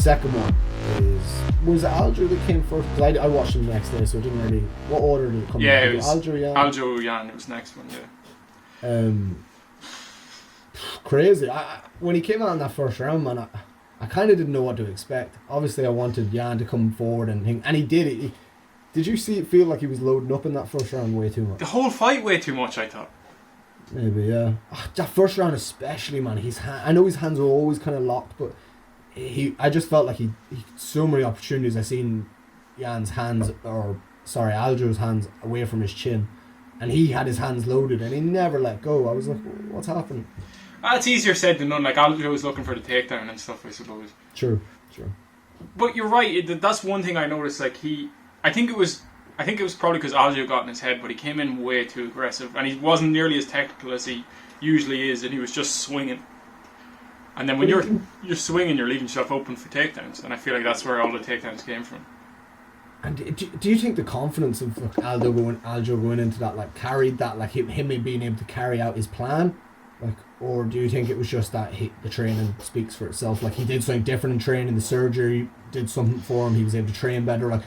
second one was it Aljo that came first? Because I watched him the next day, so it didn't really. What order did it come in? Yeah, it was Aljo, Jan. Aljo, Jan. It was the next one. Yeah. Crazy. When he came out in that first round, man, I kind of didn't know what to expect. Obviously, I wanted Jan to come forward and he did it. Did you feel like he was loading up in that first round way too much? The whole fight way too much, I thought. Maybe, yeah. That first round especially, man. I know his hands were always kind of locked, but I just felt like he so many opportunities. I seen Aljo's hands away from his chin, and he had his hands loaded, and he never let go. I was like, what's happening? It's easier said than done. Like Aljo was looking for the takedown and stuff, I suppose. True. But you're right. That's one thing I noticed. Like I think it was probably because Aljo got in his head, but he came in way too aggressive, and he wasn't nearly as technical as he usually is, and he was just swinging. And then when you're swinging, you're leaving yourself open for takedowns, and I feel like that's where all the takedowns came from. And do you think the confidence of Aljo going into that, like, carried that, like him being able to carry out his plan, like, or do you think it was just that the training speaks for itself? Like, he did something different in training, the surgery did something for him, he was able to train better, like,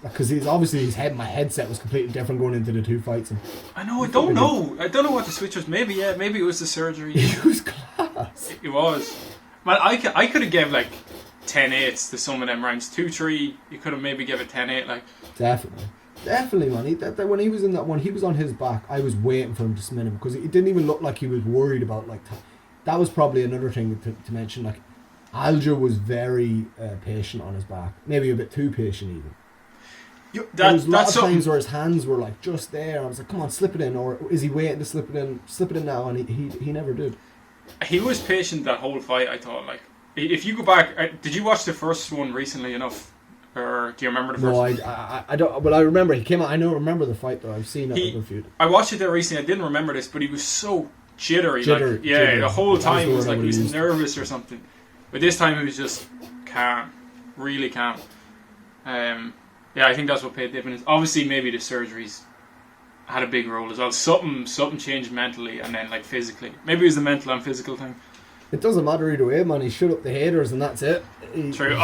because he's obviously my headset was completely different going into the two fights. And I know. I don't know what the switch was. Maybe it was the surgery. It was class. It was. Man, I could have gave like 10-8s to some of them rounds. 2-3, you could have maybe give it 10-8. Like definitely, man. When he was in that one, he was on his back. I was waiting for him to submit him because it didn't even look like he was worried about like. That was probably another thing to mention. Like, Aljo was very patient on his back, maybe a bit too patient even. There was a lot of times where his hands were like just there. I was like, come on, slip it in, or is he waiting to slip it in now? And he never did. He was patient that whole fight, I thought. Like, if you go back, did you watch the first one recently enough, or do you remember the first one? No, I don't. But I remember he came out. I remember the fight though. I've seen it a few. I watched it there recently. I didn't remember this, but he was so jittery. The whole time it was like he was nervous or something. But this time he was just calm, really calm. Yeah, I think that's what paid dividends. Obviously, maybe the surgeries had a big role as well. Something changed mentally and then like physically. Maybe it was the mental and physical thing. It doesn't matter either way, man. He shut up the haters and that's it. True.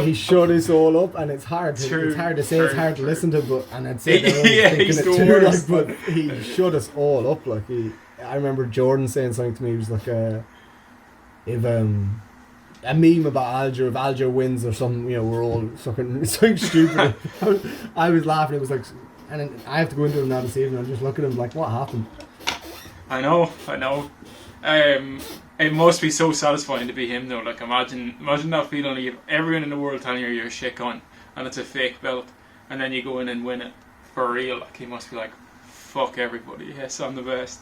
He shut us all up, and it's hard. It's hard to say. It's hard to listen to, but and I'd say he's the worst. Like, but he shut us all up. Like I remember Jordan saying something to me. He was like, if a meme about Aljo, if Aljo wins or something, we're all fucking something stupid. I was laughing. It was like, and then I have to go into him now this evening and just look at him like, what happened? I know. It must be so satisfying to be him though. Like, imagine that feeling. You have everyone in the world telling you you're a shit gun and it's a fake belt, and then you go in and win it for real. Like, he must be like, fuck everybody. Yes, I'm the best.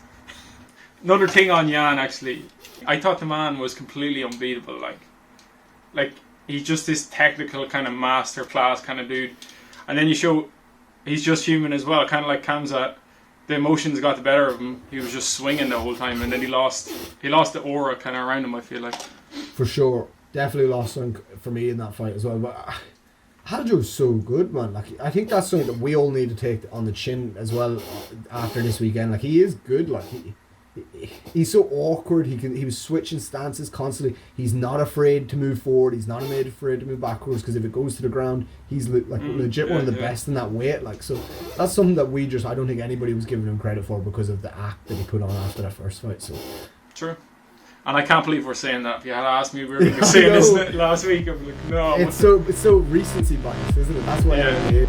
Another thing on Jan, actually, I thought the man was completely unbeatable. Like he's just this technical kind of masterclass kind of dude, and then you show he's just human as well, kind of like Kamzat. The emotions got the better of him. He was just swinging the whole time, and then he lost the aura kind of around him, I feel like. For sure, definitely lost something for me in that fight as well. But Aljo's so good, man. Like, I think that's something that we all need to take on the chin as well after this weekend. Like, he is good. Like, he's so awkward. He was switching stances constantly. He's not afraid to move forward. He's not afraid to move backwards, because if it goes to the ground, he's legit one of the best in that weight. Like, so that's something that I don't think anybody was giving him credit for because of the act that he put on after that first fight. So true. And I can't believe we're saying that. If you had asked me, we were saying this last week. I'm like, no. It's so recency bias, isn't it? That's why. Yeah.